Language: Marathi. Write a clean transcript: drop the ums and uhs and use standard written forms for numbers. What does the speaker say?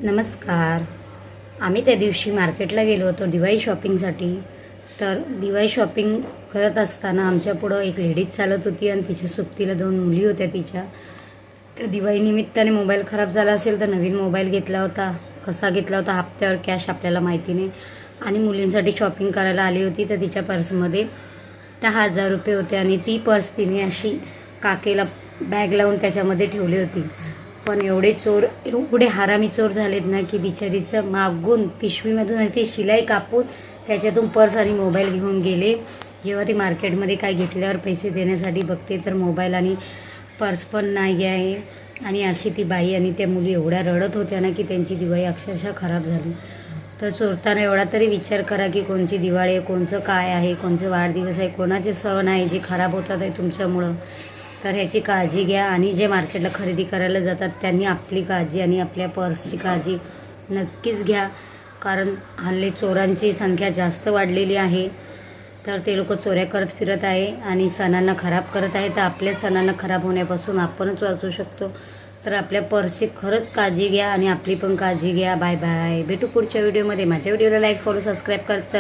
नमस्कार. आम्ही त्या दिवशी मार्केटला गेलो होतो दिवाळी शॉपिंगसाठी. तर दिवाळी शॉपिंग करत असताना आमच्यापुढं एक लेडीज चालत होती आणि तिच्या सोबतीला 2 मुली होत्या तिच्या. तर दिवाळीनिमित्ताने मोबाईल खराब झाला असेल तर नवीन मोबाईल घेतला होता. कसा घेतला होता, हप्त्यावर कॅश, आपल्याला माहिती नाही. आणि मुलींसाठी शॉपिंग करायला आली होती. तर तिच्या पर्समध्ये 10,000 रुपये होते आणि ती पर्स तिने अशी काकेला बॅग लावून त्याच्यामध्ये ठेवली होती. पण एवढे हरामी चोर झालेत ना की बिचारीचं मागून पिशवीमधून ती शिलाई कापून त्याच्यातून पर्स आणि मोबाईल घेऊन गेले. जेव्हा ती मार्केटमध्ये काय घेतल्यावर पैसे देण्यासाठी बघते तर मोबाईल आणि पर्स पण नाही आहे. आणि अशी ती बाई आणि त्या मुली एवढ्या रडत होत्या ना की त्यांची दिवाळी अक्षरशः खराब झाली. तर चोरताना एवढा तरी विचार करा की कोणची दिवाळी आहे, कोणचं काय आहे, कोणचं वाढदिवस आहे, कोणाचे सण आहे जे खराब होतात आहे तुमच्यामुळं. तर ह्याची काळजी घ्या. आणि जे मार्केटला खरेदी करायला जातात त्यांनी आपली काळजी आणि आपल्या पर्सची काळजी नक्कीच घ्या. कारण हल्ली चोरांची संख्या जास्त वाढलेली आहे. तर ते लोक चोऱ्या करत फिरत आहे आणि सणांना खराब करत आहे. तर आपल्या सणांना खराब होण्यापासून आपणच वाचू शकतो. तर आपल्या पर्सची खरंच काळजी घ्या आणि आपली पण काळजी घ्या. Bye bye. भेटू पुढच्या व्हिडिओमध्ये. माझ्या व्हिडिओला लाईक, फॉलो, सबस्क्राईब करत चला.